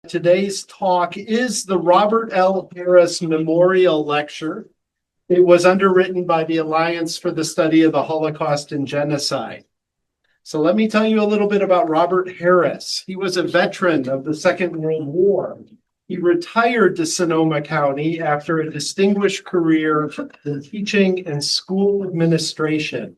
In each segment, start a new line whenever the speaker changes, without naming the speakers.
Today's talk is the Robert L. Harris Memorial Lecture. It was underwritten by the Alliance for the Study of the Holocaust and Genocide. So let me tell you a little bit about Robert Harris. He was a veteran of the Second World War. He retired to Sonoma County after a distinguished career in teaching and school administration.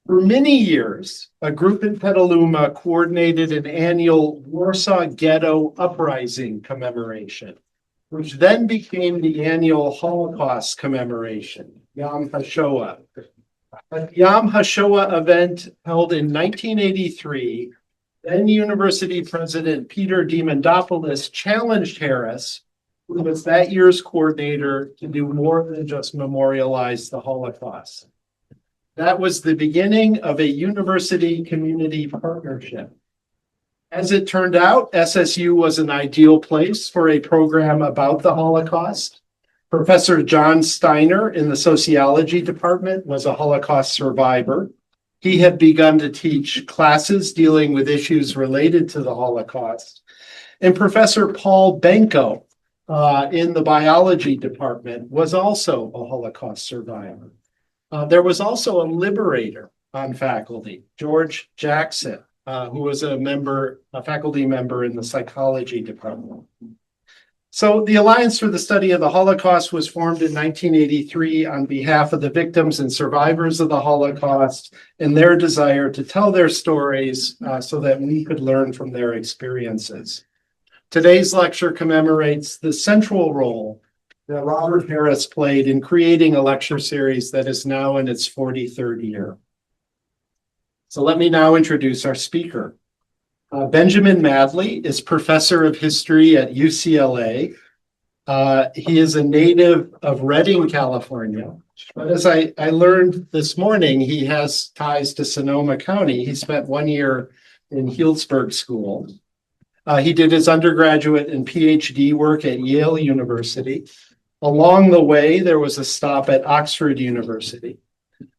For many years, a group in Petaluma coordinated an annual Warsaw Ghetto Uprising commemoration, which then became the annual Holocaust commemoration, Yom HaShoah. At the Yom HaShoah event held in 1983, then University President Peter Diamandopoulos challenged Harris, who was that year's coordinator, to do more than just memorialize the Holocaust. That was the beginning of a university-community partnership. As it turned out, SSU was an ideal place for a program about the Holocaust. Professor John Steiner in the sociology department was a Holocaust survivor. He had begun to teach classes dealing with issues related to the Holocaust. And Professor Paul Benko in the biology department was also a Holocaust survivor. There was also a liberator on faculty, George Jackson, who was a faculty member in the psychology department. So the Alliance for the Study of the Holocaust was formed in 1983 on behalf of the victims and survivors of the Holocaust and their desire to tell their stories so that we could learn from their experiences. Today's lecture commemorates the central role that Robert Harris played in creating a lecture series that is now in its 43rd year. So let me now introduce our speaker. Benjamin Madley is professor of history at UCLA. He is a native of Redding, California. But as I learned this morning, he has ties to Sonoma County. He spent 1 year in Healdsburg School. He did his undergraduate and PhD work at Yale University. Along the way, there was a stop at Oxford University.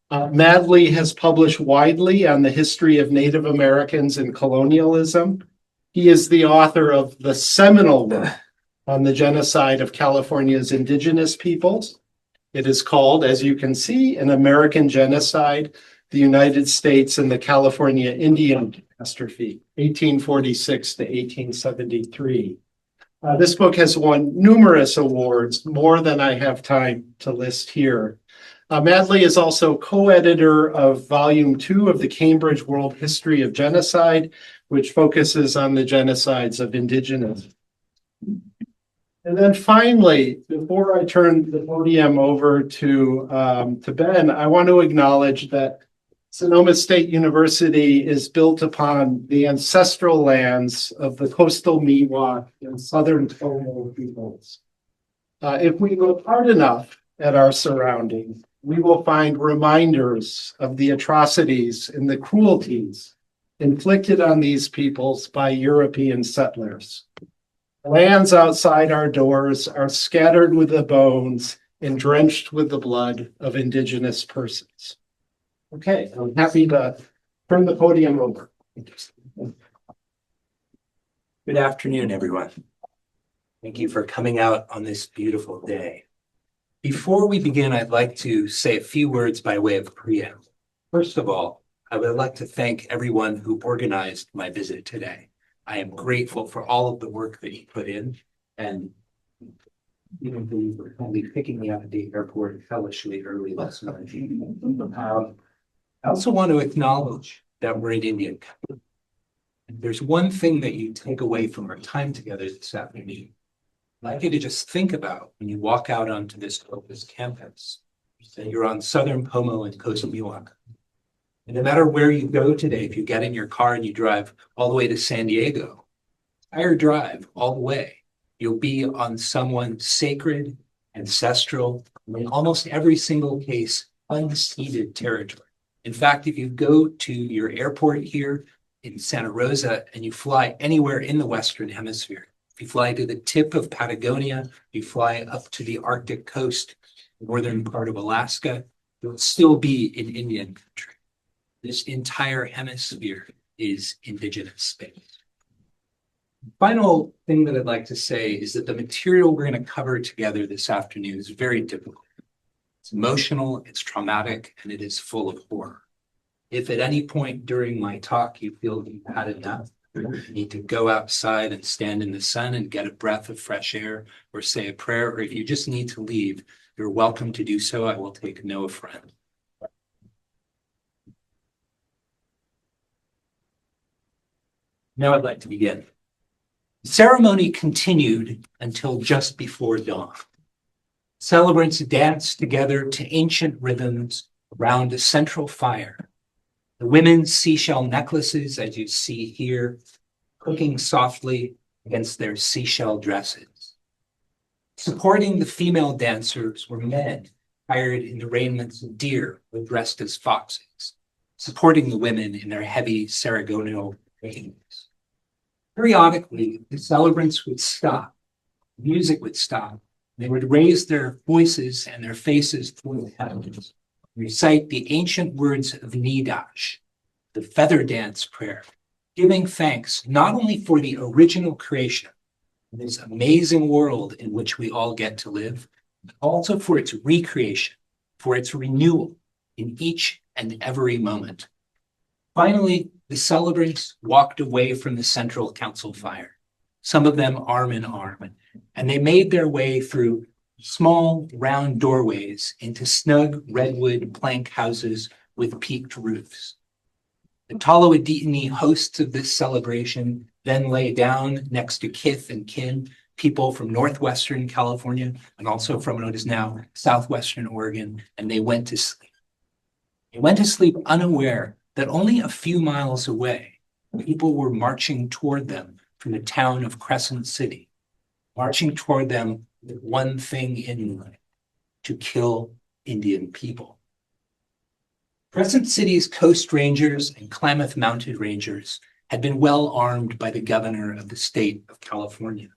Madley has published widely on the history of Native Americans and colonialism. He is the author of the seminal work on the genocide of California's indigenous peoples. It is called, as you can see, An American Genocide, the United States and the California Indian Catastrophe, 1846 to 1873. This book has won numerous awards, more than I have time to list here. Madley is also co-editor of Volume 2 of the Cambridge World History of Genocide, which focuses on the genocides of indigenous. And then finally, before I turn the podium over to Ben, I want to acknowledge that Sonoma State University is built upon the ancestral lands of the coastal Miwok and southern Tomo peoples. If we look hard enough at our surroundings, we will find reminders of the atrocities and the cruelties inflicted on these peoples by European settlers. Lands outside our doors are scattered with the bones and drenched with the blood of indigenous persons. Okay, I'm happy to turn the podium over.
Good afternoon, everyone. Thank you for coming out on this beautiful day. Before we begin, I'd like to say a few words by way of preamble. First of all, I would like to thank everyone who organized my visit today. I am grateful for all of the work that you put in, and even though you were only picking me up at the airport hellishly early last night. I also want to acknowledge that we're in Indian country. There's one thing that you take away from our time together this afternoon. I'd like you to just think about when you walk out onto this campus, that you're on Southern Pomo and Coastal Miwok. And no matter where you go today, if you get in your car and you drive all the way to San Diego, entire drive all the way, you'll be on someone's sacred, ancestral, and in almost every single case, unceded territory. In fact, if you go to your airport here in Santa Rosa and you fly anywhere in the Western Hemisphere, if you fly to the tip of Patagonia, you fly up to the Arctic coast, northern part of Alaska, you'll still be in Indian country. This entire hemisphere is indigenous space. Final thing that I'd like to say is that the material we're going to cover together this afternoon is very difficult. It's emotional, it's traumatic, and it is full of horror. If at any point during my talk you feel you've had enough, you need to go outside and stand in the sun and get a breath of fresh air or say a prayer, or if you just need to leave, you're welcome to do so. I will take no affront. Now I'd like to begin. The ceremony continued until just before dawn. Celebrants danced together to ancient rhythms around a central fire. The women's seashell necklaces, as you see here, cooking softly against their seashell dresses. Supporting the female dancers were men attired in the raiments of deer or dressed as foxes, supporting the women in their heavy ceremonial raiment. Periodically, the celebrants would stop, music would stop, they would raise their voices and their faces toward the heavens, recite the ancient words of Nidash, the feather dance prayer, giving thanks not only for the original creation, this amazing world in which we all get to live, but also for its recreation, for its renewal in each and every moment. Finally, the celebrants walked away from the central council fire, some of them arm in arm, and they made their way through small round doorways into snug redwood plank houses with peaked roofs. The Toloaditini hosts of this celebration then lay down next to kith and kin, people from northwestern California and also from what is now southwestern Oregon, and they went to sleep. They went to sleep unaware that only a few miles away, people were marching toward them from the town of Crescent City, marching toward them with one thing in mind: to kill Indian people. Crescent City's Coast Rangers and Klamath Mounted Rangers had been well armed by the governor of the state of California.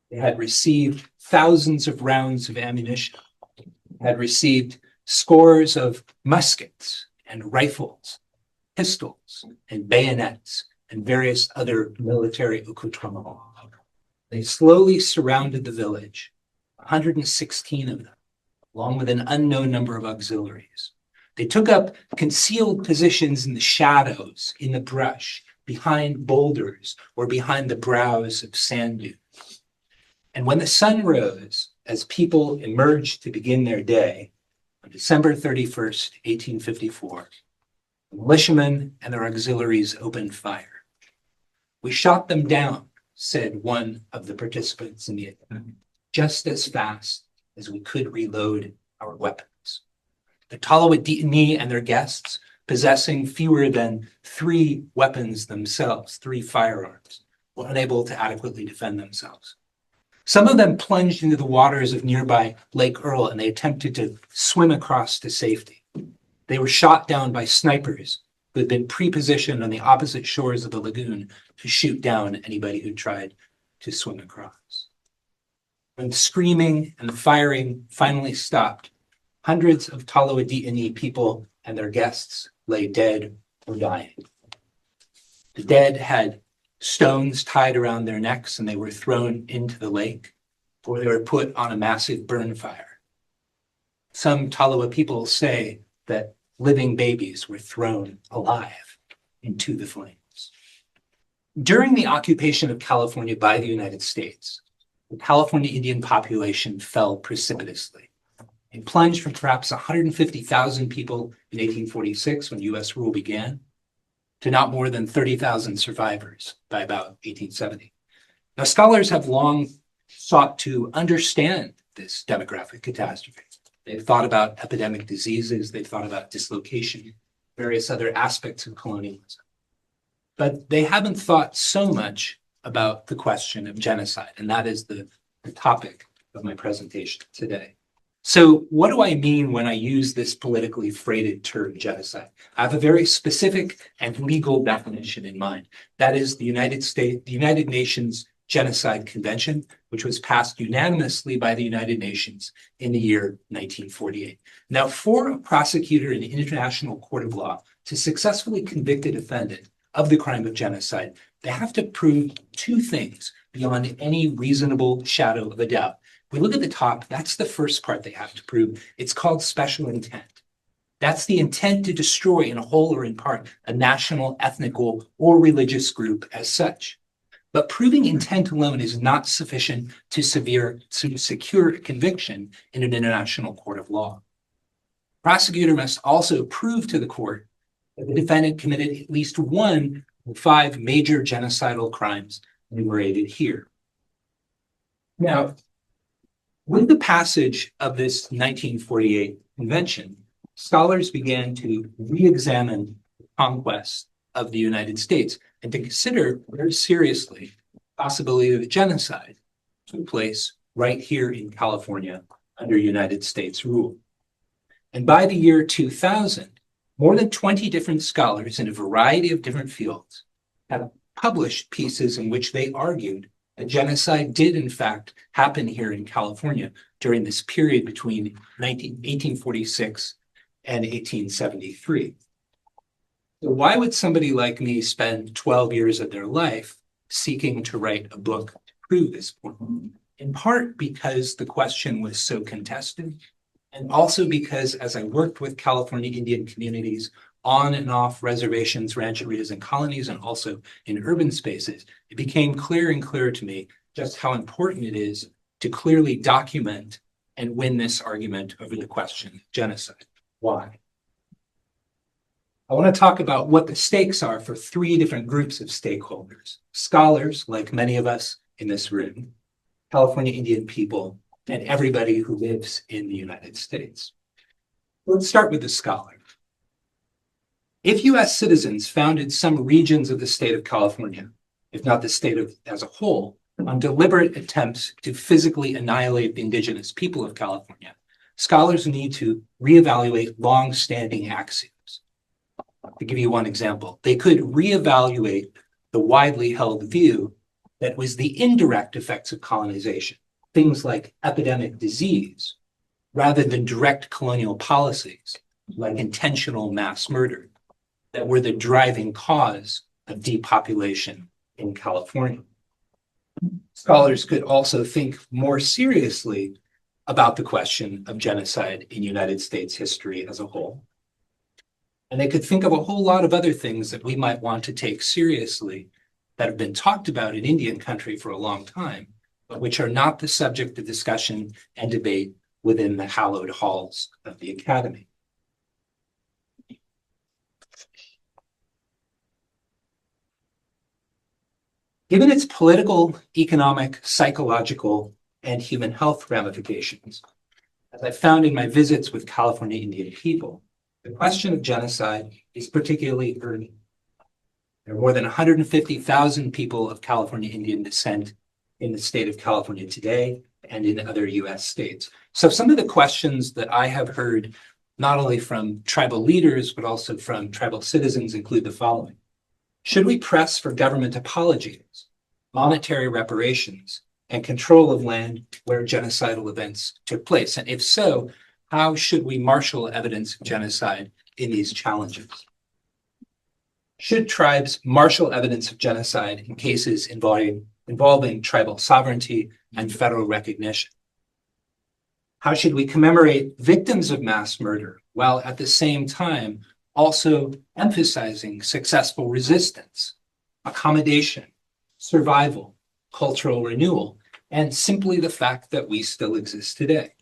They had received thousands of rounds of ammunition, had received scores of muskets and rifles, pistols and bayonets, and various other military accoutrements. They slowly surrounded the village, 116 of them, along with an unknown number of auxiliaries. They took up concealed positions in the shadows, in the brush, behind boulders, or behind the brows of sand dunes. And when the sun rose, as people emerged to begin their day, on December 31st, 1854, the militiamen and their auxiliaries opened fire. "We shot them down," said one of the participants in the attack, "just as fast as we could reload our weapons." The Toloaditini and their guests, possessing fewer than 3 weapons themselves, 3 firearms, were unable to adequately defend themselves. Some of them plunged into the waters of nearby Lake Earl, and they attempted to swim across to safety. They were shot down by snipers who had been pre-positioned on the opposite shores of the lagoon to shoot down anybody who tried to swim across. When the screaming and the firing finally stopped, hundreds of Toloaditini people and their guests lay dead or dying. The dead had stones tied around their necks and they were thrown into the lake, or they were put on a massive burn fire. Some Toloa people say that living babies were thrown alive into the flames. During the occupation of California by the United States, the California Indian population fell precipitously. It plunged from perhaps 150,000 people in 1846 when US rule began to not more than 30,000 survivors by about 1870. Now, scholars have long sought to understand this demographic catastrophe. They've thought about epidemic diseases, they've thought about dislocation, various other aspects of colonialism. But they haven't thought so much about the question of genocide, and that is the topic of my presentation today. So what do I mean when I use this politically freighted term genocide? I have a very specific and legal definition in mind. That is the United Nations Genocide Convention, which was passed unanimously by the United Nations in the year 1948. Now, for a prosecutor in the International Court of Law to successfully convict a defendant of the crime of genocide, they have to prove two things beyond any reasonable shadow of a doubt. If we look at the top, that's the first part they have to prove. It's called special intent. That's the intent to destroy in whole or in part a national, ethnical, or religious group as such. But proving intent alone is not sufficient to secure a conviction in an international court of law. Prosecutor must also prove to the court that the defendant committed at least one of 5 major genocidal crimes enumerated here. Now, with the passage of this 1948 convention, scholars began to re-examine the conquest of the United States and to consider very seriously the possibility that genocide took place right here in California under United States rule. And by the year 2000, more than 20 different scholars in a variety of different fields have published pieces in which they argued that genocide did in fact happen here in California during this period between 1846 and 1873. So why would somebody like me spend 12 years of their life seeking to write a book to prove this point? In part because the question was so contested, and also because as I worked with California Indian communities on and off reservations, rancherias, and colonies, and also in urban spaces, it became clearer and clearer to me just how important it is to clearly document and win this argument over the question of genocide. Why? I want to talk about what the stakes are for 3 different groups of stakeholders: scholars, like many of us in this room, California Indian people, and everybody who lives in the United States. Let's start with the scholar. If US citizens founded some regions of the state of California, if not the state as a whole, on deliberate attempts to physically annihilate the indigenous people of California, scholars need to reevaluate long-standing axioms. To give you one example, they could reevaluate the widely held view that was the indirect effects of colonization, things like epidemic disease, rather than direct colonial policies like intentional mass murder, that were the driving cause of depopulation in California. Scholars could also think more seriously about the question of genocide in United States history as a whole. And they could think of a whole lot of other things that we might want to take seriously that have been talked about in Indian country for a long time, but which are not the subject of discussion and debate within the hallowed halls of the academy. Given its political, economic, psychological, and human health ramifications, as I found in my visits with California Indian people, the question of genocide is particularly urgent. There are more than 150,000 people of California Indian descent in the state of California today and in other US states. So some of the questions that I have heard, not only from tribal leaders, but also from tribal citizens, include the following. Should we press for government apologies, monetary reparations, and control of land where genocidal events took place? And if so, how should we marshal evidence of genocide in these challenges? Should tribes marshal evidence of genocide in cases involving tribal sovereignty and federal recognition? How should we commemorate victims of mass murder while at the same time also emphasizing successful resistance, accommodation, survival, cultural renewal, and simply the fact that we still exist today?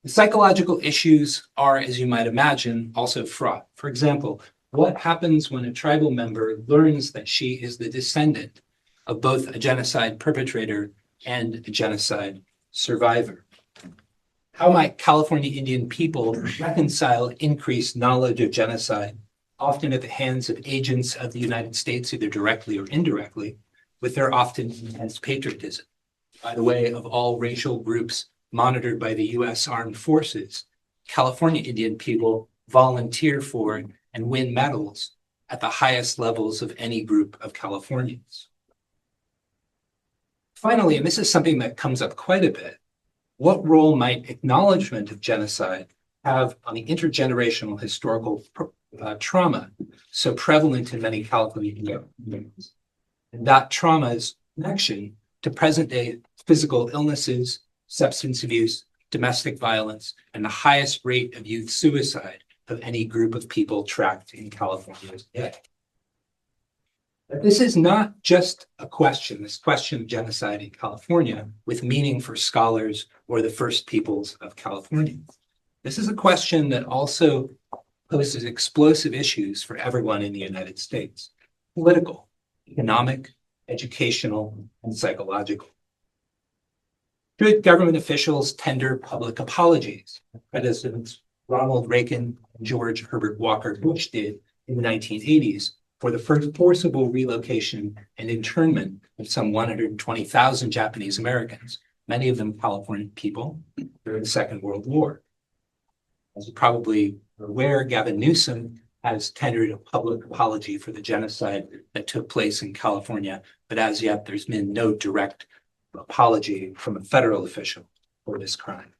The psychological issues are, as you might imagine, also fraught. For example, what happens when a tribal member learns that she is the descendant of both a genocide perpetrator and a genocide survivor? How might California Indian people reconcile increased knowledge of genocide, often at the hands of agents of the United States, either directly or indirectly, with their often intense patriotism? By the way, of all racial groups monitored by the US Armed Forces, California Indian people volunteer for and win medals at the highest levels of any group of Californians. Finally, and this is something that comes up quite a bit, what role might acknowledgement of genocide have on the intergenerational historical trauma so prevalent in many California communities? and that trauma's connection to present-day physical illnesses, substance abuse, domestic violence, and the highest rate of youth suicide of any group of people tracked in California today. But this is not just this question of genocide in California with meaning for scholars or the first peoples of California. This is a question that also poses explosive issues for everyone in the United States: political, economic, educational, and psychological. Should government officials tender public apologies? Presidents Ronald Reagan and George Herbert Walker Bush did in the 1980s for the first forcible relocation and internment of some 120,000 Japanese Americans, many of them California people, during the Second World War. As you probably are aware, Gavin Newsom has tendered a public apology for the genocide that took place in California, but as yet there's been no direct apology from a federal official for this crime.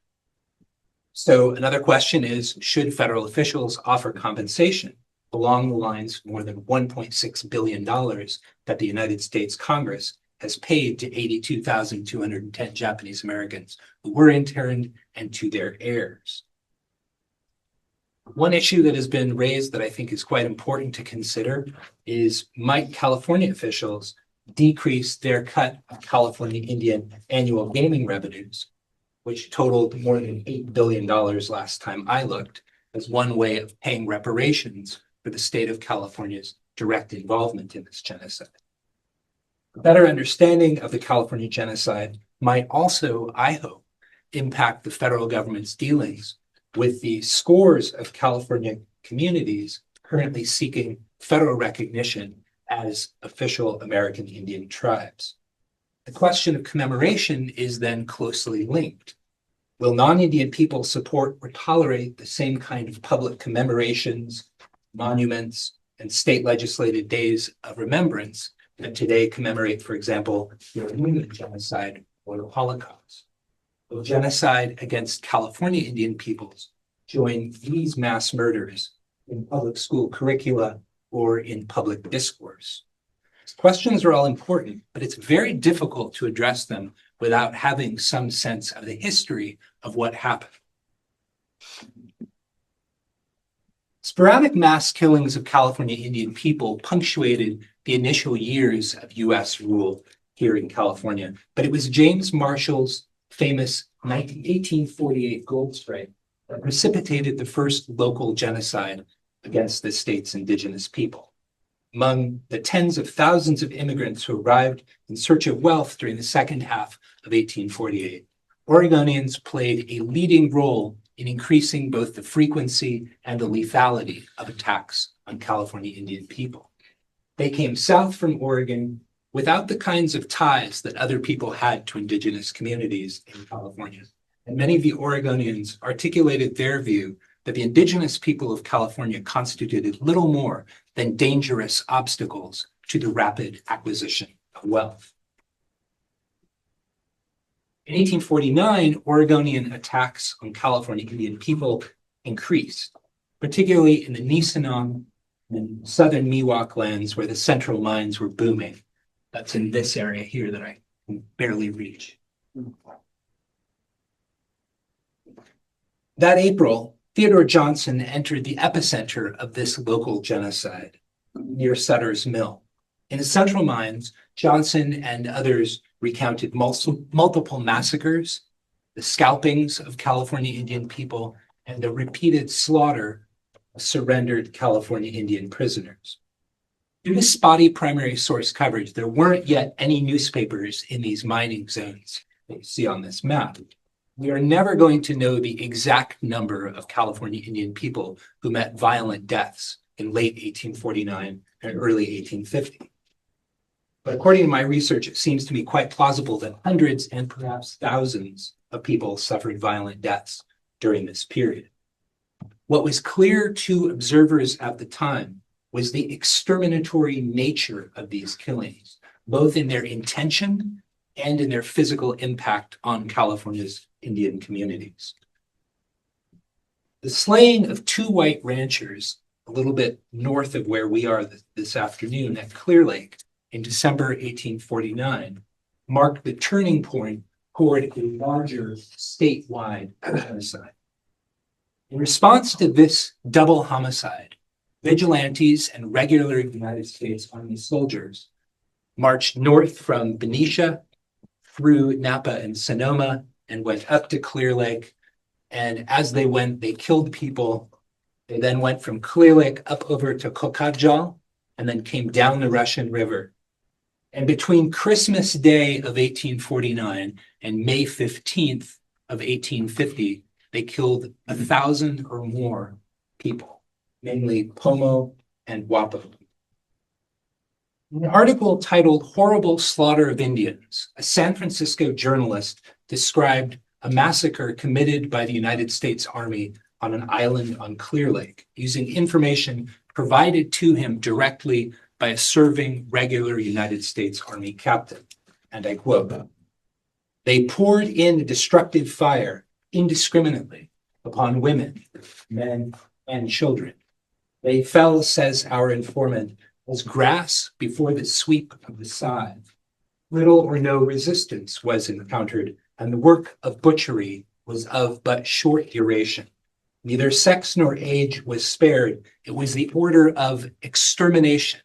So another question is, should federal officials offer compensation along the lines of more than $1.6 billion that the United States Congress has paid to 82,210 Japanese Americans who were interned and to their heirs? One issue that has been raised that I think is quite important to consider is, might California officials decrease their cut of California Indian annual gaming revenues, which totaled more than $8 billion last time I looked, as one way of paying reparations for the state of California's direct involvement in this genocide. A better understanding of the California genocide might also, I hope, impact the federal government's dealings with the scores of California communities currently seeking federal recognition as official American Indian tribes. The question of commemoration is then closely linked. Will non-Indian people support or tolerate the same kind of public commemorations, monuments, and state legislated days of remembrance that today commemorate, for example, the Armenian genocide or the Holocaust? Will genocide against California Indian peoples join these mass murders in public school curricula or in public discourse? These questions are all important, but it's very difficult to address them without having some sense of the history of what happened. Sporadic mass killings of California Indian people punctuated the initial years of US rule here in California, but it was James Marshall's famous 1848 gold strike that precipitated the first local genocide against the state's indigenous people. Among the tens of thousands of immigrants who arrived in search of wealth during the second half of 1848, Oregonians played a leading role in increasing both the frequency and the lethality of attacks on California Indian people. They came south from Oregon without the kinds of ties that other people had to indigenous communities in California. And many of the Oregonians articulated their view that the indigenous people of California constituted little more than dangerous obstacles to the rapid acquisition of wealth. In 1849, Oregonian attacks on California Indian people increased, particularly in the Nisenan and southern Miwok lands where the central mines were booming. That's in this area here that I can barely reach. That April, Theodore Johnson entered the epicenter of this local genocide near Sutter's Mill. In the central mines, Johnson and others recounted multiple massacres, the scalpings of California Indian people, and the repeated slaughter of surrendered California Indian prisoners. Due to spotty primary source coverage, there weren't yet any newspapers in these mining zones that you see on this map. We are never going to know the exact number of California Indian people who met violent deaths in late 1849 and early 1850. But according to my research, it seems to me quite plausible that hundreds and perhaps thousands of people suffered violent deaths during this period. What was clear to observers at the time was the exterminatory nature of these killings, both in their intention and in their physical impact on California's Indian communities. The slaying of two white ranchers a little bit north of where we are this afternoon at Clear Lake in December 1849 marked the turning point toward a larger statewide genocide. In response to this double homicide, vigilantes and regular United States Army soldiers marched north from Benicia through Napa and Sonoma and went up to Clear Lake. And as they went, they killed people. They then went from Clear Lake up over to Kokadjal and then came down the Russian River. And between Christmas Day of 1849 and May 15th of 1850, they killed 1,000 or more people, mainly Pomo and Wapo. In an article titled "Horrible Slaughter of Indians," a San Francisco journalist described a massacre committed by the United States Army on an island on Clear Lake, using information provided to him directly by a serving regular United States Army captain. And I quote, "They poured in destructive fire indiscriminately upon women, men, and children. They fell," says our informant, "as grass before the sweep of the scythe. Little or no resistance was encountered, and the work of butchery was of but short duration. Neither sex nor age was spared. It was the order of extermination,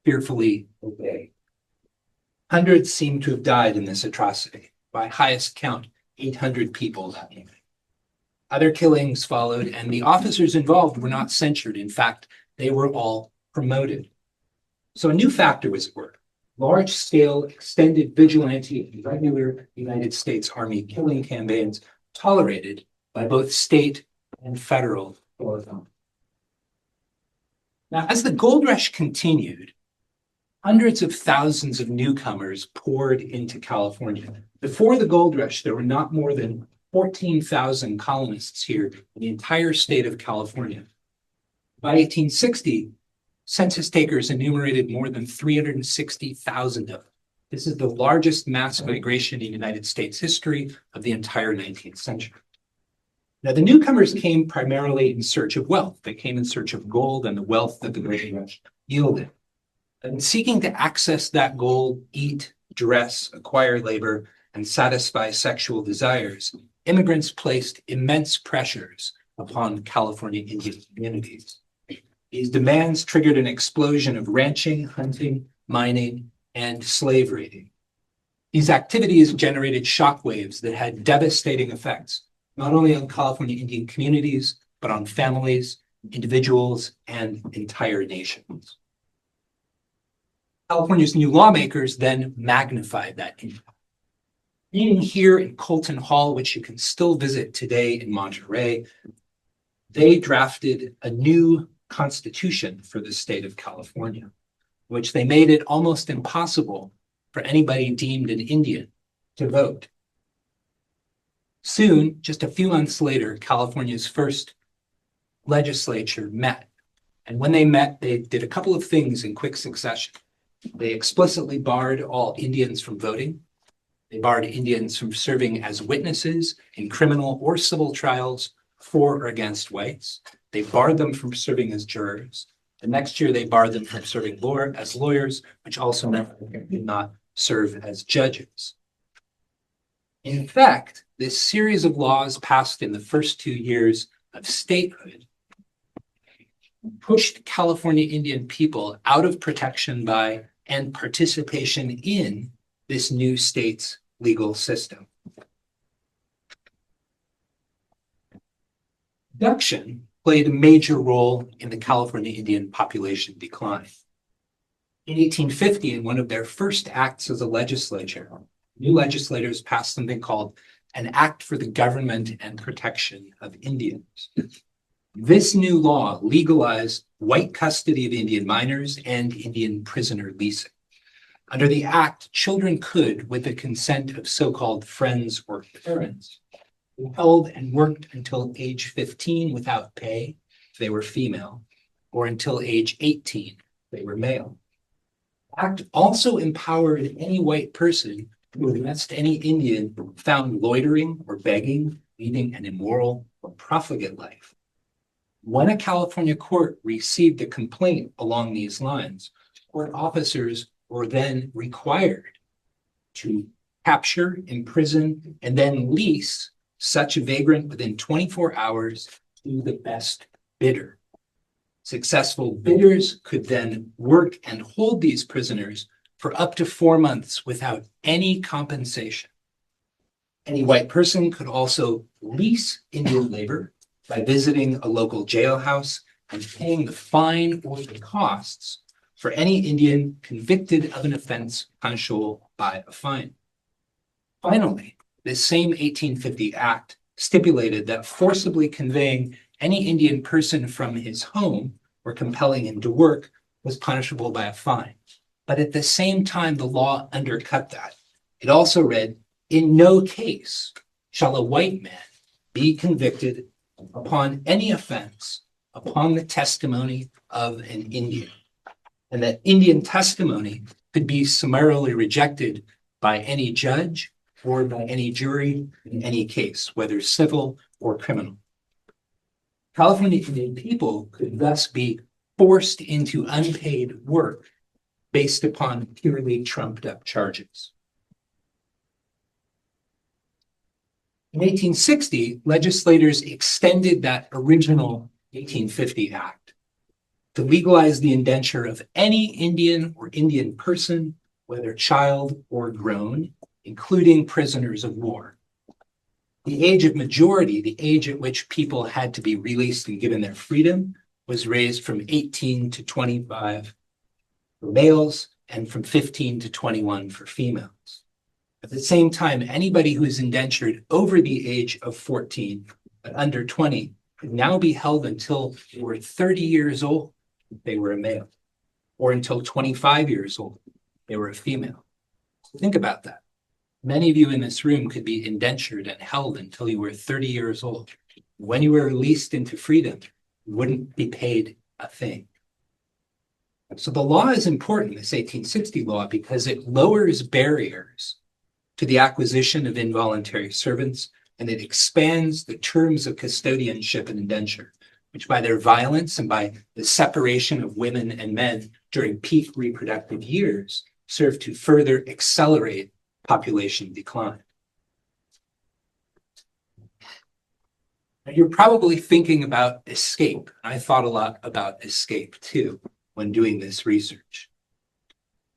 fearfully obeyed." Hundreds seem to have died in this atrocity. By highest count, 800 people that evening. Other killings followed, and the officers involved were not censured. In fact, they were all promoted. So a new factor was at work. Large-scale, extended vigilante and regular United States Army killing campaigns tolerated by both state and federal authorities. Now, as the gold rush continued, hundreds of thousands of newcomers poured into California. Before the gold rush, there were not more than 14,000 colonists here in the entire state of California. By 1860, census takers enumerated more than 360,000 of them. This is the largest mass migration in United States history of the entire 19th century. Now, the newcomers came primarily in search of wealth. They came in search of gold and the wealth that the Great Rush yielded. And seeking to access that gold, eat, dress, acquire labor, and satisfy sexual desires, immigrants placed immense pressures upon California Indian communities. These demands triggered an explosion of ranching, hunting, mining, and slave raiding. These activities generated shockwaves that had devastating effects, not only on California Indian communities, but on families, individuals, and entire nations. California's new lawmakers then magnified that impact. Being here in Colton Hall, which you can still visit today in Monterey, they drafted a new constitution for the state of California, which they made it almost impossible for anybody deemed an Indian to vote. Soon, just a few months later, California's first legislature met. And when they met, they did a couple of things in quick succession. They explicitly barred all Indians from voting. They barred Indians from serving as witnesses in criminal or civil trials for or against whites. They barred them from serving as jurors. The next year, they barred them from serving as lawyers, which also meant they did not serve as judges. In fact, this series of laws passed in the first 2 years of statehood pushed California Indian people out of protection by and participation in this new state's legal system. Abduction played a major role in the California Indian population decline. In 1850, in one of their first acts as a legislature, new legislators passed something called an Act for the Government and Protection of Indians. This new law legalized white custody of Indian minors and Indian prisoner leasing. Under the act, children could, with the consent of so-called friends or parents, be held and worked until age 15 without pay if they were female, or until age 18 if they were male. The act also empowered any white person who arrested any Indian found loitering or begging, leading an immoral or profligate life. When a California court received a complaint along these lines, court officers were then required to capture, imprison, and then lease such a vagrant within 24 hours to the best bidder. Successful bidders could then work and hold these prisoners for up to 4 months without any compensation. Any white person could also lease Indian labor by visiting a local jailhouse and paying the fine or the costs for any Indian convicted of an offense punishable by a fine. Finally, this same 1850 Act stipulated that forcibly conveying any Indian person from his home or compelling him to work was punishable by a fine. But at the same time, the law undercut that. It also read, in no case shall a white man be convicted upon any offense upon the testimony of an Indian, and that Indian testimony could be summarily rejected by any judge or by any jury in any case, whether civil or criminal. California Indian people could thus be forced into unpaid work based upon purely trumped-up charges. In 1860, legislators extended that original 1850 Act to legalize the indenture of any Indian or Indian person, whether child or grown, including prisoners of war. The age of majority, the age at which people had to be released and given their freedom, was raised from 18 to 25 for males and from 15 to 21 for females. At the same time, anybody who is indentured over the age of 14 but under 20 could now be held until they were 30 years old if they were a male, or until 25 years old if they were a female. So think about that. Many of you in this room could be indentured and held until you were 30 years old. When you were released into freedom, you wouldn't be paid a thing. So the law is important, this 1860 law, because it lowers barriers to the acquisition of involuntary servants, and it expands the terms of custodianship and indenture, which by their violence and by the separation of women and men during peak reproductive years serve to further accelerate population decline. Now, you're probably thinking about escape. I thought a lot about escape too when doing this research.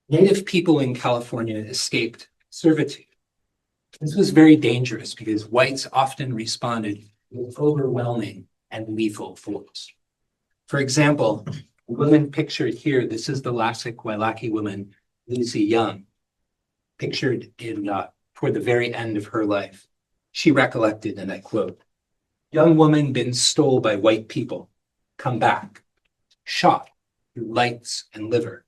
Native people in California escaped servitude. This was very dangerous because whites often responded with overwhelming and lethal force. For example, the woman pictured here, this is the Wailaki woman, Lucy Young, pictured in toward the very end of her life. She recollected, and I quote, "Young woman been stole by white people, come back, shot through lights and liver,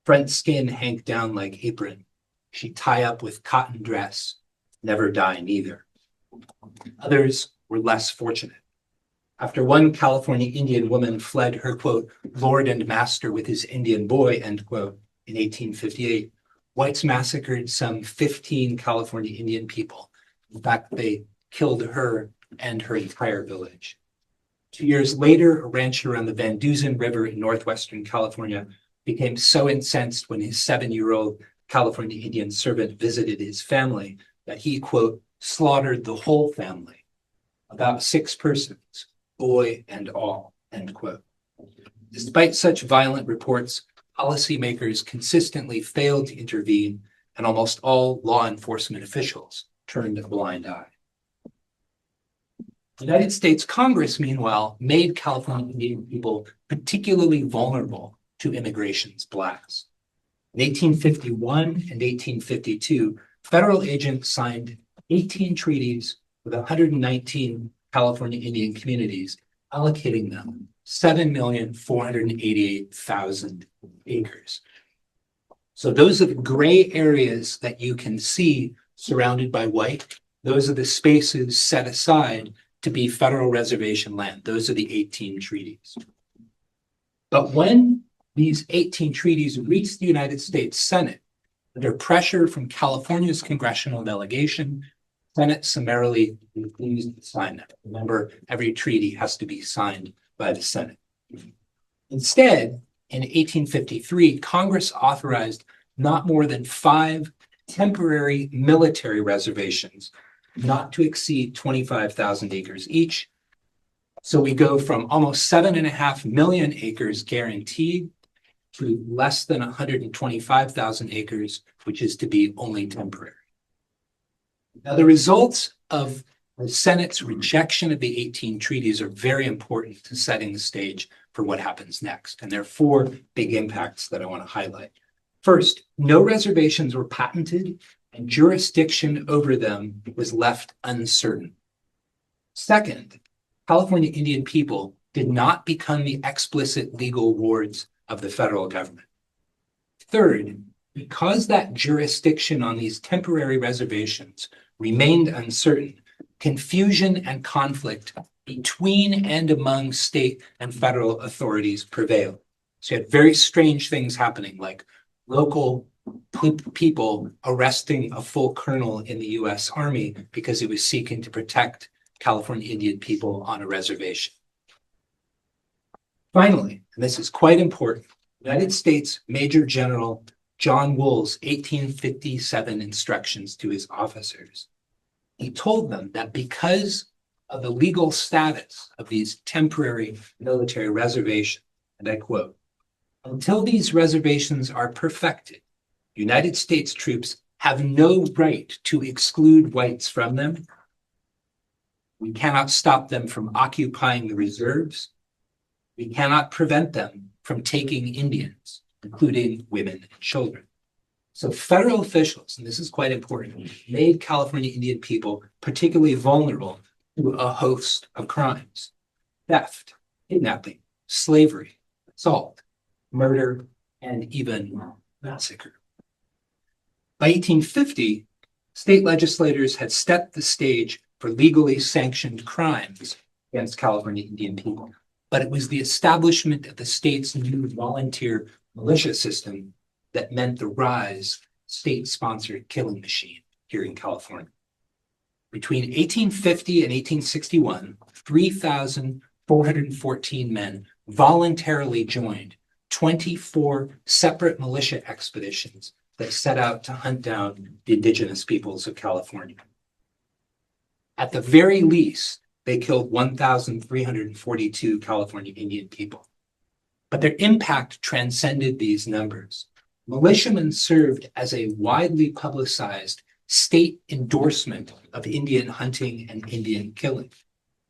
front skin hang down like apron, she tie up with cotton dress, never die neither." Others were less fortunate. After one California Indian woman fled her, quote, "lord and master with his Indian boy," end quote, in 1858, whites massacred some 15 California Indian people. In fact, they killed her and her entire village. 2 years later, a rancher on the Van Dusen River in northwestern California became so incensed when his 7-year-old California Indian servant visited his family that he, quote, "slaughtered the whole family, about 6 persons, boy and all," end quote. Despite such violent reports, policymakers consistently failed to intervene, and almost all law enforcement officials turned a blind eye. The United States Congress, meanwhile, made California Indian people particularly vulnerable to immigration's blast. In 1851 and 1852, federal agents signed 18 treaties with 119 California Indian communities, allocating them 7,488,000 acres. So those are the gray areas that you can see surrounded by white. Those are the spaces set aside to be federal reservation land. Those are the 18 treaties. But when these 18 treaties reached the United States Senate, under pressure from California's congressional delegation, Senate summarily refused to sign them. Remember, every treaty has to be signed by the Senate. Instead, in 1853, Congress authorized not more than 5 temporary military reservations, not to exceed 25,000 acres each. So we go from almost 7.5 million acres guaranteed to less than 125,000 acres, which is to be only temporary. Now, the results of the Senate's rejection of the 18 treaties are very important to setting the stage for what happens next. And there are 4 big impacts that I want to highlight. First, no reservations were patented and jurisdiction over them was left uncertain. Second, California Indian people did not become the explicit legal wards of the federal government. Third, because that jurisdiction on these temporary reservations remained uncertain, confusion and conflict between and among state and federal authorities prevailed. So you had very strange things happening, like local people arresting a full colonel in the US Army because he was seeking to protect California Indian people on a reservation. Finally, and this is quite important, United States Major General John Wool's 1857 instructions to his officers. He told them that because of the legal status of these temporary military reservations, and I quote, "Until these reservations are perfected, United States troops have no right to exclude whites from them. We cannot stop them from occupying the reserves. We cannot prevent them from taking Indians, including women and children." So federal officials, and this is quite important, made California Indian people particularly vulnerable to a host of crimes: theft, kidnapping, slavery, assault, murder, and even massacre. By 1850, state legislators had set the stage for legally sanctioned crimes against California Indian people. But it was the establishment of the state's new volunteer militia system that meant the rise of state-sponsored killing machine here in California. Between 1850 and 1861, 3,414 men voluntarily joined 24 separate militia expeditions that set out to hunt down the indigenous peoples of California. At the very least, they killed 1,342 California Indian people. But their impact transcended these numbers. Militiamen served as a widely publicized state endorsement of Indian hunting and Indian killing,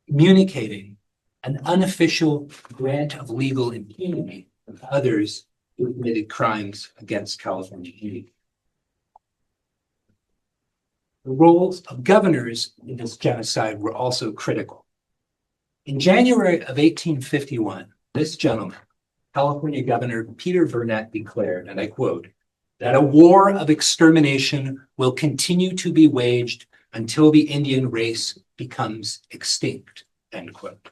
communicating an unofficial grant of legal impunity to others who committed crimes against California Indians. The roles of governors in this genocide were also critical. In January of 1851, this gentleman, California Governor Peter Burnett, declared, and I quote, "that a war of extermination will continue to be waged until the Indian race becomes extinct," end quote.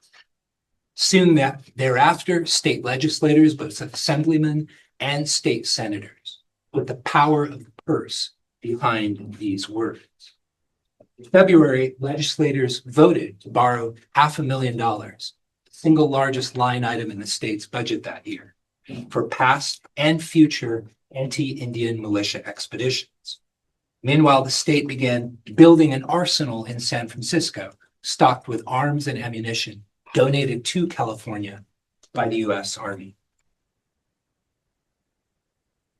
Soon thereafter, state legislators, both assemblymen and state senators, put the power of the purse behind these words. In February, legislators voted to borrow $500,000, the single largest line item in the state's budget that year, for past and future anti-Indian militia expeditions. Meanwhile, the state began building an arsenal in San Francisco, stocked with arms and ammunition donated to California by the US Army.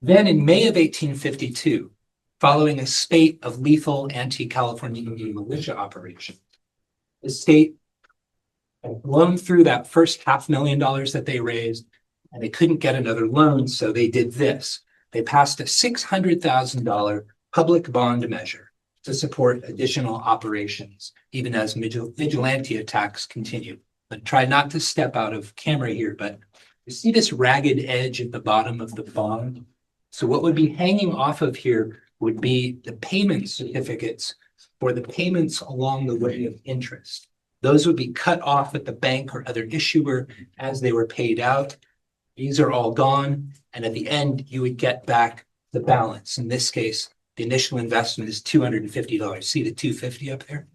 Then in May of 1852, following a spate of lethal anti-California Indian militia operations, the state had blown through that first $500,000 that they raised, and they couldn't get another loan, so they did this. They passed a $600,000 public bond measure to support additional operations, even as vigilante attacks continued. I tried not to step out of camera here, but you see this ragged edge at the bottom of the bond? So what would be hanging off of here would be the payment certificates for the payments along the way of interest. Those would be cut off at the bank or other issuer as they were paid out. These are all gone. And at the end, you would get back the balance. In this case, the initial investment is $250. See the $250 up there?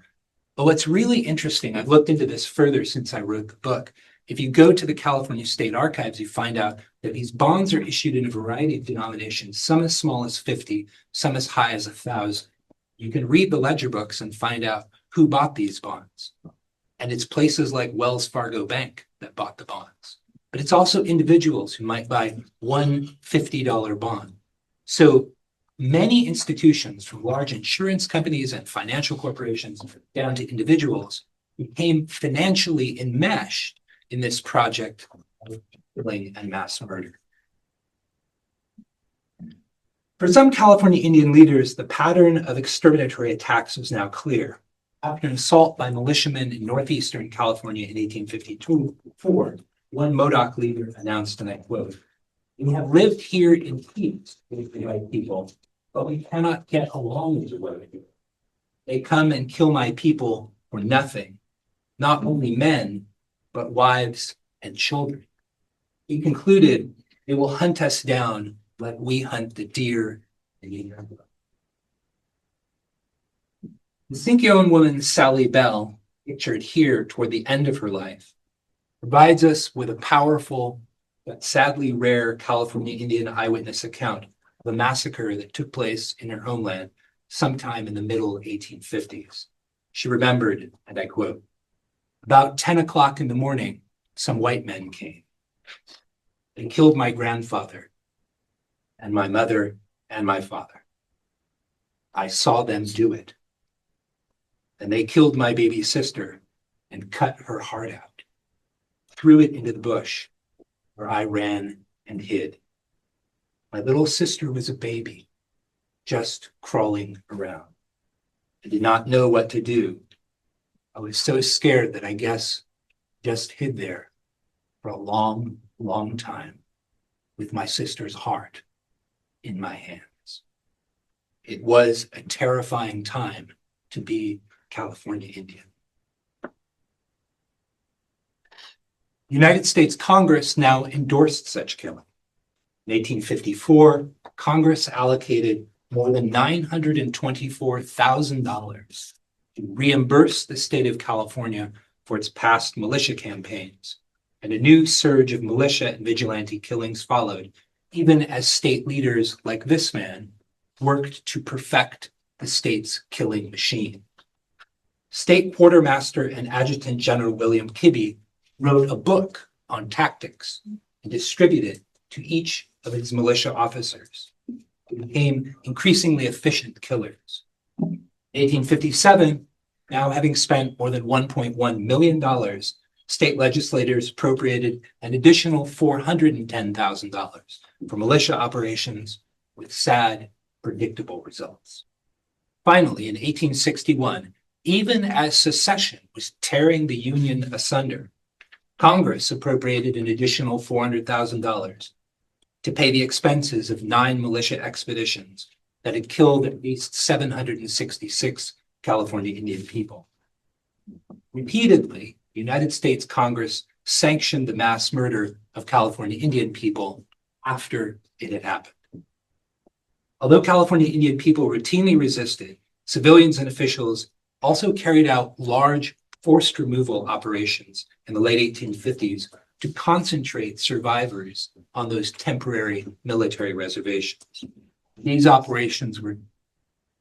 But what's really interesting, I've looked into this further since I wrote the book. If you go to the California State Archives, you find out that these bonds are issued in a variety of denominations, some as small as 50, some as high as 1,000. You can read the ledger books and find out who bought these bonds. And it's places like Wells Fargo Bank that bought the bonds. But it's also individuals who might buy one $50 bond. So many institutions, from large insurance companies and financial corporations down to individuals, became financially enmeshed in this project of killing and mass murder. For some California Indian leaders, the pattern of exterminatory attacks was now clear. After an assault by militiamen in northeastern California in 1854, one Modoc leader announced, and I quote, "We have lived here in peace with the white people, but we cannot get along with the white people. They come and kill my people for nothing, not only men, but wives and children." He concluded, "They will hunt us down like we hunt the deer in the jungle." The Sinkyone woman, Sally Bell, pictured here toward the end of her life, provides us with a powerful but sadly rare California Indian eyewitness account of a massacre that took place in her homeland sometime in the middle 1850s. She remembered, and I quote, "About 10 o'clock in the morning, some white men came. They killed my grandfather and my mother and my father. I saw them do it. And they killed my baby sister and cut her heart out, threw it into the bush where I ran and hid. My little sister was a baby, just crawling around. I did not know what to do. I was so scared that I guess just hid there for a long, long time with my sister's heart in my hands. It was a terrifying time to be California Indian." The United States Congress now endorsed such killing. In 1854, Congress allocated more than $924,000 to reimburse the state of California for its past militia campaigns, and a new surge of militia and vigilante killings followed, even as state leaders like this man worked to perfect the state's killing machine. State Quartermaster and Adjutant General William Kibbe wrote a book on tactics and distributed to each of his militia officers, who became increasingly efficient killers. In 1857, now having spent more than $1.1 million, state legislators appropriated an additional $410,000 for militia operations with sad, predictable results. Finally, in 1861, even as secession was tearing the Union asunder, Congress appropriated an additional $400,000 to pay the expenses of 9 militia expeditions that had killed at least 766 California Indian people. Repeatedly, the United States Congress sanctioned the mass murder of California Indian people after it had happened. Although California Indian people routinely resisted, civilians and officials also carried out large forced removal operations in the late 1850s to concentrate survivors on those temporary military reservations. These operations were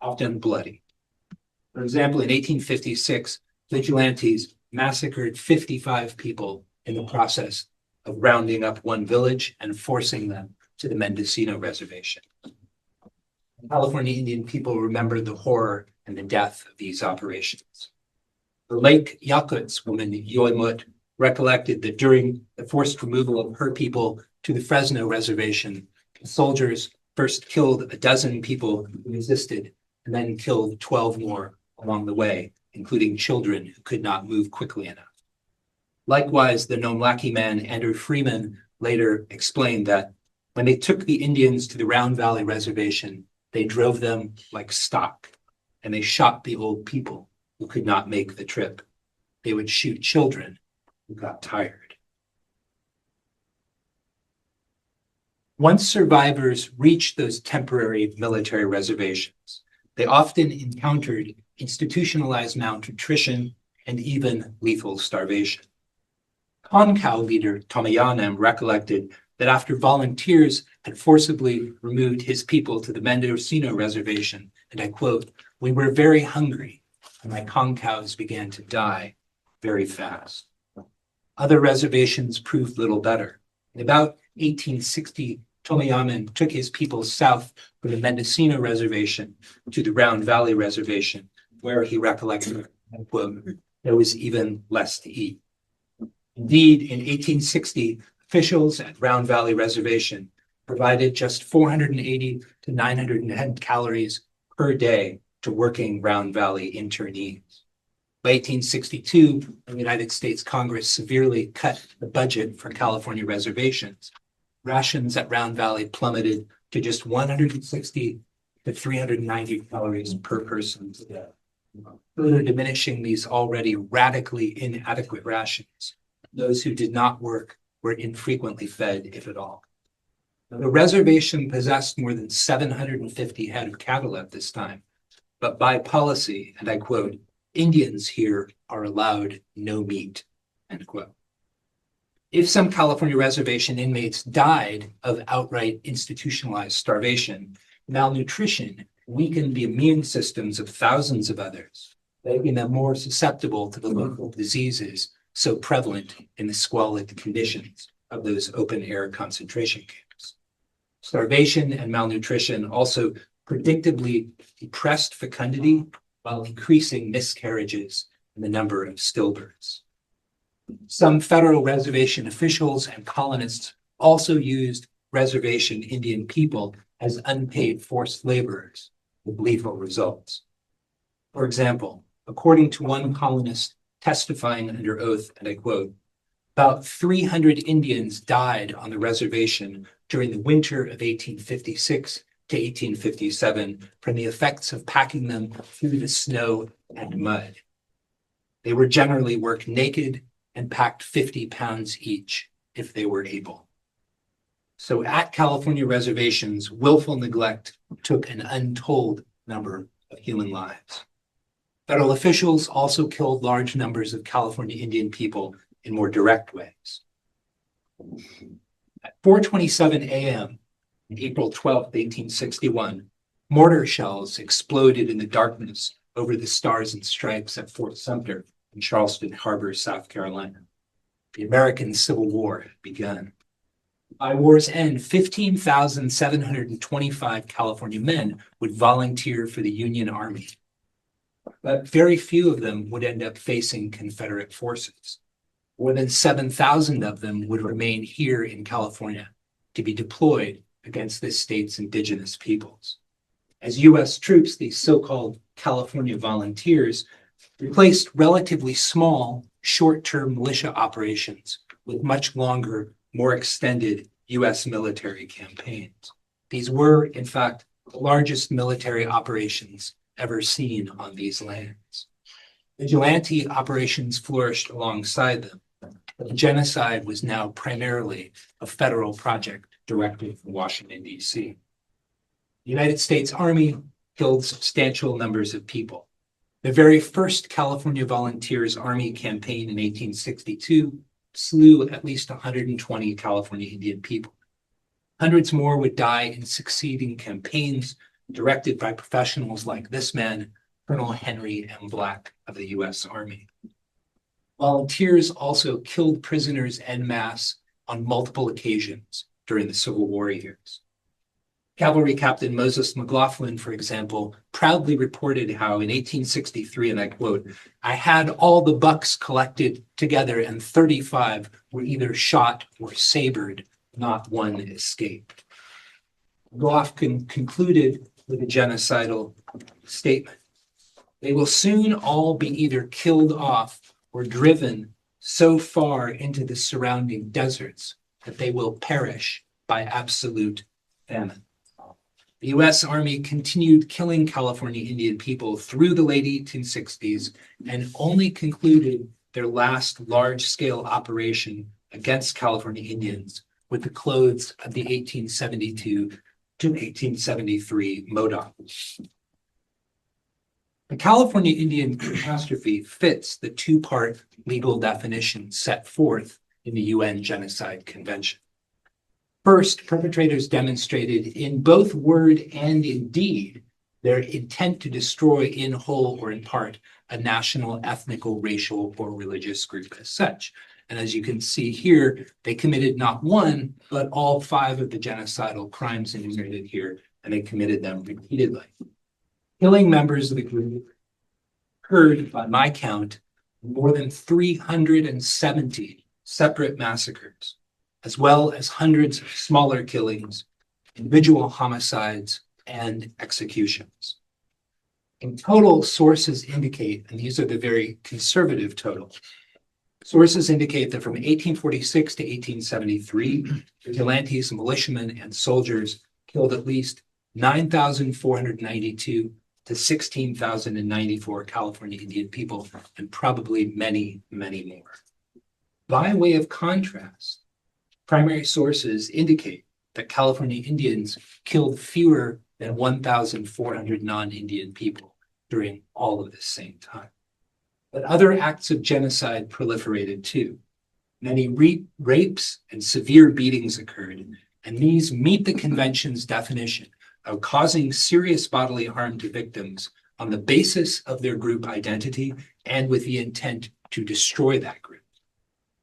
often bloody. For example, in 1856, vigilantes massacred 55 people in the process of rounding up one village and forcing them to the Mendocino Reservation. California Indian people remember the horror and the death of these operations. The Lake Yakuts woman, Yoimut, recollected that during the forced removal of her people to the Fresno Reservation, the soldiers first killed a dozen people who resisted and then killed 12 more along the way, including children who could not move quickly enough. Likewise, the Nomlaki man, Andrew Freeman, later explained that when they took the Indians to the Round Valley Reservation, they drove them like stock, and they shot the old people who could not make the trip. They would shoot children who got tired. Once survivors reached those temporary military reservations, they often encountered institutionalized malnutrition and even lethal starvation. Concow leader Tomayanam recollected that after volunteers had forcibly removed his people to the Mendocino Reservation, and I quote, "We were very hungry, and my conch cows began to die very fast." Other reservations proved little better. In about 1860, Tomiyamen took his people south from the Mendocino Reservation to the Round Valley Reservation, where he recollected, quote, "There was even less to eat." Indeed, in 1860, officials at Round Valley Reservation provided just 480 to 910 calories per day to working Round Valley internees. By 1862, the United States Congress severely cut the budget for California reservations. Rations at Round Valley plummeted to just 160 to 390 calories per person a day, further diminishing these already radically inadequate rations. Those who did not work were infrequently fed, if at all. Now, the reservation possessed more than 750 head of cattle at this time, but by policy, and I quote, "Indians here are allowed no meat," end quote. If some California reservation inmates died of outright institutionalized starvation, malnutrition weakened the immune systems of thousands of others, making them more susceptible to the local diseases so prevalent in the squalid conditions of those open-air concentration camps. Starvation and malnutrition also predictably depressed fecundity while increasing miscarriages and the number of stillbirths. Some federal reservation officials and colonists also used reservation Indian people as unpaid forced laborers with lethal results. For example, according to one colonist testifying under oath, and I quote, "About 300 Indians died on the reservation during the winter of 1856 to 1857 from the effects of packing them through the snow and mud. They were generally worked naked and packed 50 pounds each if they were able." So at California reservations, willful neglect took an untold number of human lives. Federal officials also killed large numbers of California Indian people in more direct ways. At 4:27 a.m., on April 12, 1861, mortar shells exploded in the darkness over the Stars and Stripes at Fort Sumter in Charleston Harbor, South Carolina. The American Civil War had begun. By war's end, 15,725 California men would volunteer for the Union Army, but very few of them would end up facing Confederate forces. More than 7,000 of them would remain here in California to be deployed against this state's indigenous peoples. As U.S. troops, these so-called California volunteers replaced relatively small, short-term militia operations with much longer, more extended U.S. military campaigns. These were, in fact, the largest military operations ever seen on these lands. Vigilante operations flourished alongside them, but the genocide was now primarily a federal project directed from Washington, D.C. The United States Army killed substantial numbers of people. The very first California Volunteers Army campaign in 1862 slew at least 120 California Indian people. Hundreds more would die in succeeding campaigns directed by professionals like this man, Colonel Henry M. Black of the U.S. Army. Volunteers also killed prisoners en masse on multiple occasions during the Civil War years. Cavalry Captain Moses McLaughlin, for example, proudly reported how in 1863, and I quote, "I had all the bucks collected together and 35 were either shot or sabred, not one escaped." McLaughlin concluded with a genocidal statement: "They will soon all be either killed off or driven so far into the surrounding deserts that they will perish by absolute famine." The U.S. Army continued killing California Indian people through the late 1860s and only concluded their last large-scale operation against California Indians with the close of the 1872 to 1873 Modoc. The California Indian catastrophe fits the two-part legal definition set forth in the UN Genocide Convention. First, perpetrators demonstrated in both word and in deed their intent to destroy in whole or in part a national, ethnical, racial, or religious group as such. And as you can see here, they committed not one, but all 5 of the genocidal crimes enumerated here, and they committed them repeatedly. Killing members of the group occurred, by my count, more than 370 separate massacres, as well as hundreds of smaller killings, individual homicides, and executions. In total, sources indicate, and these are the very conservative total, sources indicate that from 1846 to 1873, vigilantes, militiamen, and soldiers killed at least 9,492 to 16,094 California Indian people, and probably many, many more. By way of contrast, primary sources indicate that California Indians killed fewer than 1,400 non-Indian people during all of this same time. But other acts of genocide proliferated too. Many rapes and severe beatings occurred, and these meet the convention's definition of causing serious bodily harm to victims on the basis of their group identity and with the intent to destroy that group.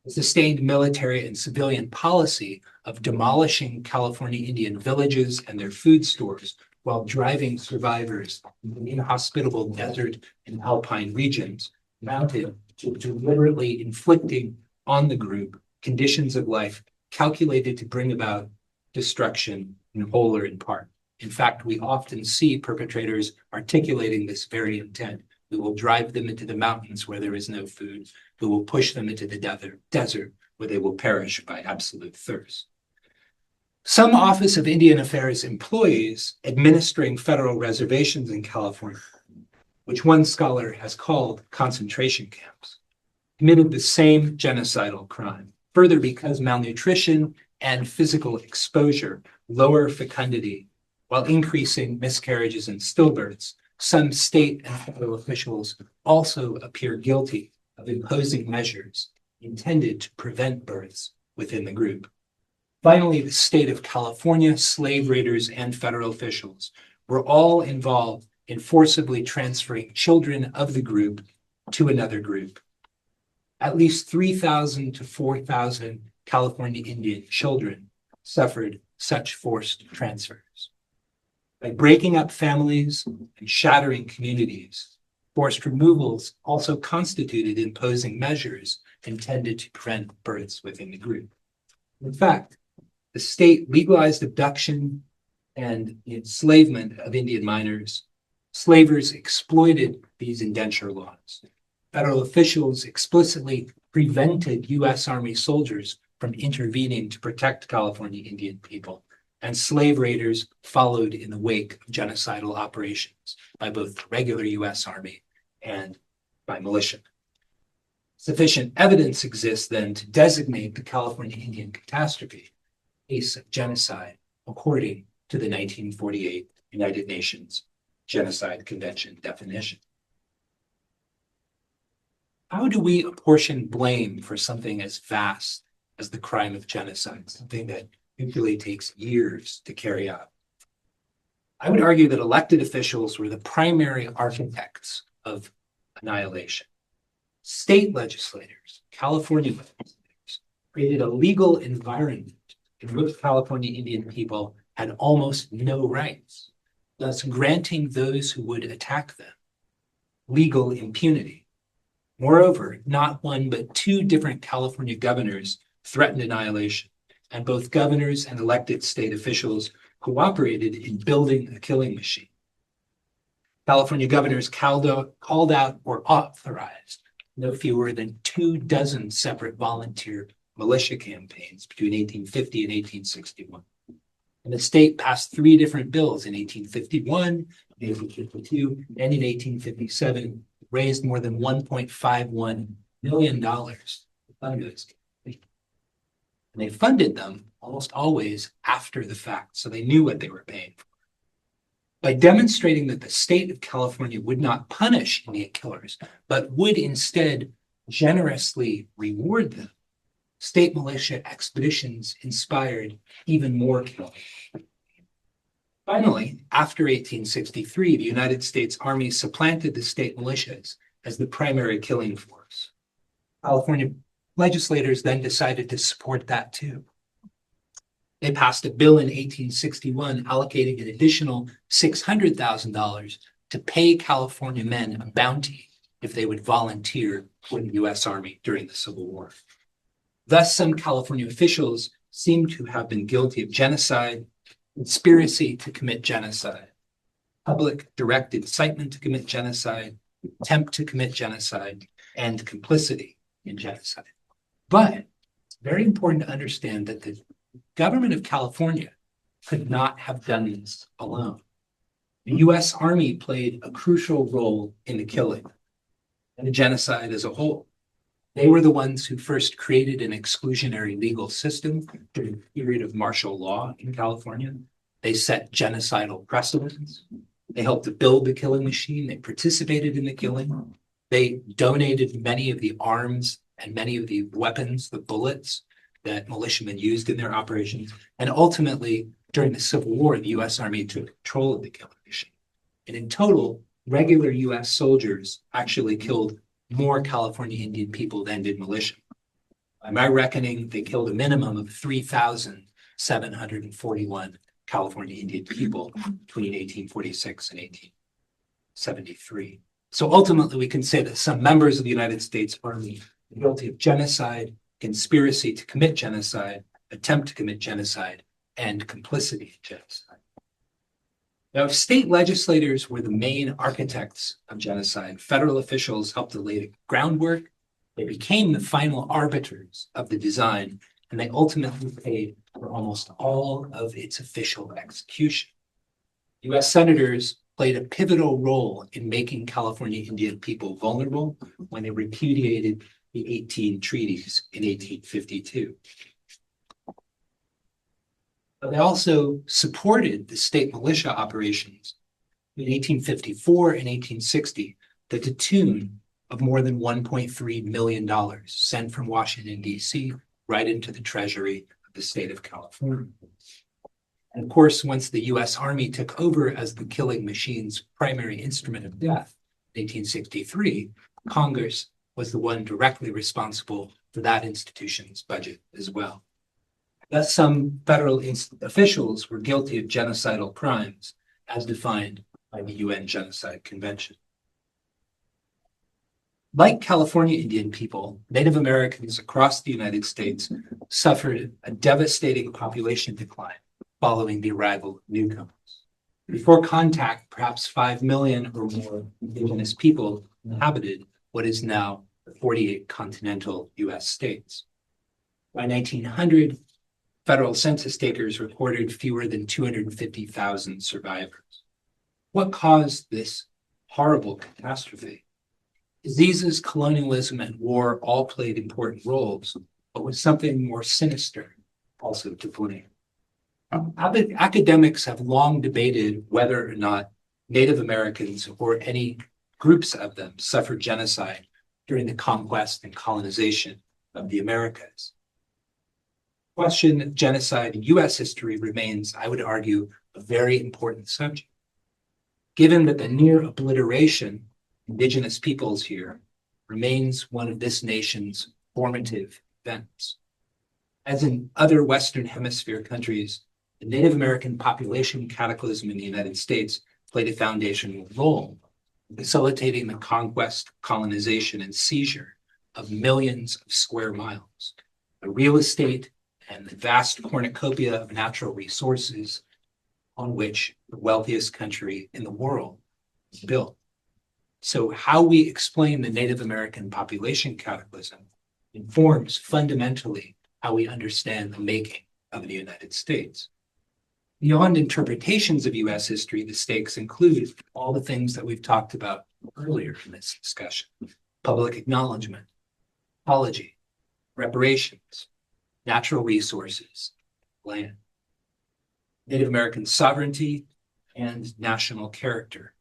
The sustained military and civilian policy of demolishing California Indian villages and their food stores while driving survivors in inhospitable desert and alpine regions amounted to deliberately inflicting on the group conditions of life calculated to bring about destruction in whole or in part. In fact, we often see perpetrators articulating this very intent. We will drive them into the mountains where there is no food. We will push them into the desert where they will perish by absolute thirst. Some Office of Indian Affairs employees administering federal reservations in California, which one scholar has called concentration camps, committed the same genocidal crime. Further, because malnutrition and physical exposure lower fecundity while increasing miscarriages and stillbirths, some state and federal officials also appear guilty of imposing measures intended to prevent births within the group. Finally, the state of California, slave raiders, and federal officials were all involved in forcibly transferring children of the group to another group. At least 3,000 to 4,000 California Indian children suffered such forced transfers. By breaking up families and shattering communities, forced removals also constituted imposing measures intended to prevent births within the group. In fact, the state legalized abduction and enslavement of Indian minors. Slavers exploited these indenture laws. Federal officials explicitly prevented U.S. Army soldiers from intervening to protect California Indian people, and slave raiders followed in the wake of genocidal operations by both the regular U.S. Army and by militia. Sufficient evidence exists then to designate the California Indian catastrophe a case of genocide according to the 1948 United Nations Genocide Convention definition. How do we apportion blame for something as vast as the crime of genocide, something that usually takes years to carry out? I would argue that elected officials were the primary architects of annihilation. State legislators, California legislators, created a legal environment in which California Indian people had almost no rights, thus granting those who would attack them legal impunity. Moreover, not one but 2 different California governors threatened annihilation, and both governors and elected state officials cooperated in building a killing machine. California governors called out or authorized no fewer than 24 separate volunteer militia campaigns between 1850 and 1861. And the state passed 3 different bills in 1851, 1852, and in 1857, raised more than $1.51 million to fund those campaigns. And they funded them almost always after the fact, so they knew what they were paying for. By demonstrating that the state of California would not punish Indian killers, but would instead generously reward them, state militia expeditions inspired even more killing. Finally, after 1863, the United States Army supplanted the state militias as the primary killing force. California legislators then decided to support that too. They passed a bill in 1861 allocating an additional $600,000 to pay California men a bounty if they would volunteer for the U.S. Army during the Civil War. Thus, some California officials seem to have been guilty of genocide, conspiracy to commit genocide, public direct incitement to commit genocide, attempt to commit genocide, and complicity in genocide. But it's very important to understand that the government of California could not have done this alone. The U.S. Army played a crucial role in the killing and the genocide as a whole. They were the ones who first created an exclusionary legal system during the period of martial law in California. They set genocidal precedents. They helped to build the killing machine. They participated in the killing. They donated many of the arms and many of the weapons, the bullets that militiamen used in their operations. And ultimately, during the Civil War, the U.S. Army took control of the killing machine. And in total, regular U.S. soldiers actually killed more California Indian people than did militia. By my reckoning, they killed a minimum of 3,741 California Indian people between 1846 and 1873. So ultimately, we can say that some members of the United States Army were guilty of genocide, conspiracy to commit genocide, attempt to commit genocide, and complicity in genocide. Now, if state legislators were the main architects of genocide, federal officials helped to lay the groundwork. They became the final arbiters of the design, and they ultimately paid for almost all of its official execution. U.S. senators played a pivotal role in making California Indian people vulnerable when they repudiated the 18 treaties in 1852. But they also supported the state militia operations in 1854 and 1860 to the tune of more than $1.3 million sent from Washington, D.C. right into the treasury of the state of California. And of course, once the U.S. Army took over as the killing machine's primary instrument of death in 1863, Congress was the one directly responsible for that institution's budget as well. Thus, some federal officials were guilty of genocidal crimes as defined by the UN Genocide Convention. Like California Indian people, Native Americans across the United States suffered a devastating population decline following the arrival of newcomers. Before contact, perhaps 5 million or more indigenous people inhabited what is now the 48 continental U.S. states. By 1900, federal census takers recorded fewer than 250,000 survivors. What caused this horrible catastrophe? Diseases, colonialism, and war all played important roles, but with something more sinister also to blame. Academics have long debated whether or not Native Americans or any groups of them suffered genocide during the conquest and colonization of the Americas. The question of genocide in U.S. history remains, I would argue, a very important subject. Given that the near obliteration of indigenous peoples here remains one of this nation's formative events. As in other Western Hemisphere countries, the Native American population cataclysm in the United States played a foundational role in facilitating the conquest, colonization, and seizure of millions of square miles, the real estate, and the vast cornucopia of natural resources on which the wealthiest country in the world is built. So how we explain the Native American population cataclysm informs fundamentally how we understand the making of the United States. Beyond interpretations of U.S. history, the stakes include all the things that we've talked about earlier in this discussion: public acknowledgement, apology, reparations, natural resources, land, Native American sovereignty, and national character.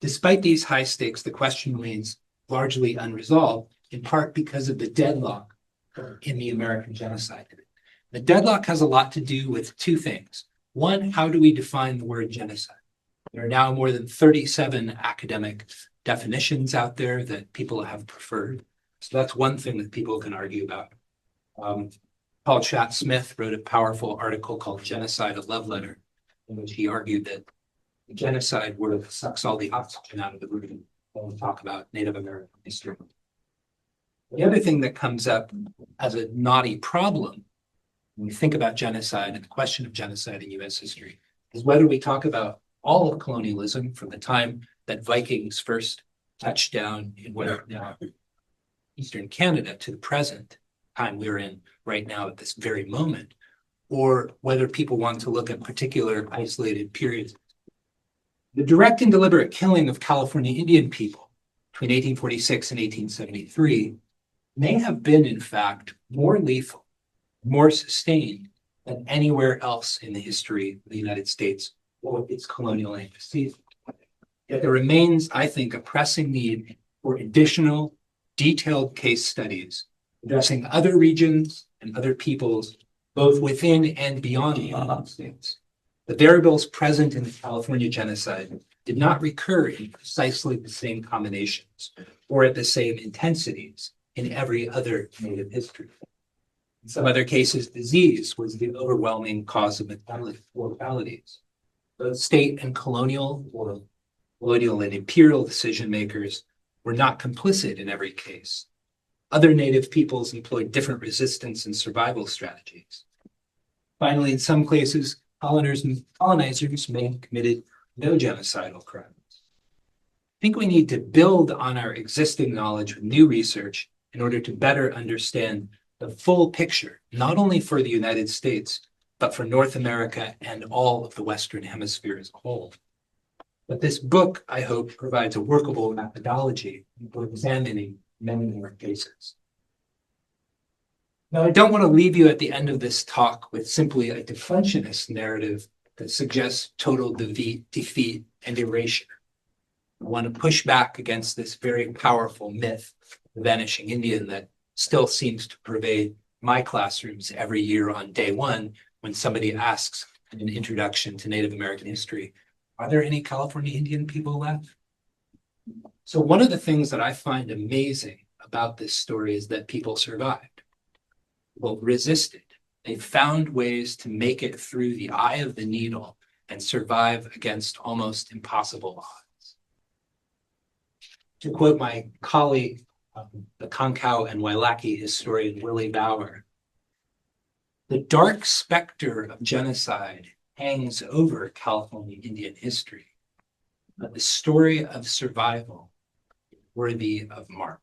Despite these high stakes, the question remains largely unresolved, in part because of the deadlock in the American genocide. The deadlock has a lot to do with two things. One, how do we define the word genocide? There are now more than 37 academic definitions out there that people have preferred. So that's one thing that people can argue about. Paul Chatt-Smith wrote a powerful article called Genocide, a Love Letter, in which he argued that the genocide word sucks all the oxygen out of the room when we talk about Native American history. The other thing that comes up as a knotty problem when we think about genocide and the question of genocide in US history is whether we talk about all of colonialism from the time that Vikings first touched down in what are now Eastern Canada to the present time we're in right now at this very moment, or whether people want to look at particular isolated periods. The direct and deliberate killing of California Indian people between 1846 and 1873 may have been, in fact, more lethal, more sustained than anywhere else in the history of the United States or its colonial antecedents. Yet there remains, I think, a pressing need for additional detailed case studies addressing other regions and other peoples, both within and beyond the United States. The variables present in the California genocide did not recur in precisely the same combinations or at the same intensities in every other Native history. In some other cases, disease was the overwhelming cause of mortalities. Both state and colonial or colonial and imperial decision makers were not complicit in every case. Other Native peoples employed different resistance and survival strategies. Finally, in some cases, colonizers may have committed no genocidal crimes. I think we need to build on our existing knowledge with new research in order to better understand the full picture, not only for the United States, but for North America and all of the Western Hemisphere as a whole. But this book, I hope, provides a workable methodology for examining many more cases. Now, I don't want to leave you at the end of this talk with simply a defensionist narrative that suggests total defeat and erasure. I want to push back against this very powerful myth, the vanishing Indian, that still seems to pervade my classrooms every year on day one when somebody asks in an introduction to Native American history, are there any California Indian people left? So one of the things that I find amazing about this story is that people survived, well, resisted. They found ways to make it through the eye of the needle and survive against almost impossible odds. To quote my colleague, the Concow and Wailaki historian Willie Bauer, the dark specter of genocide hangs over California Indian history, but the story of survival is worthy of mark.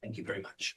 Thank you very much.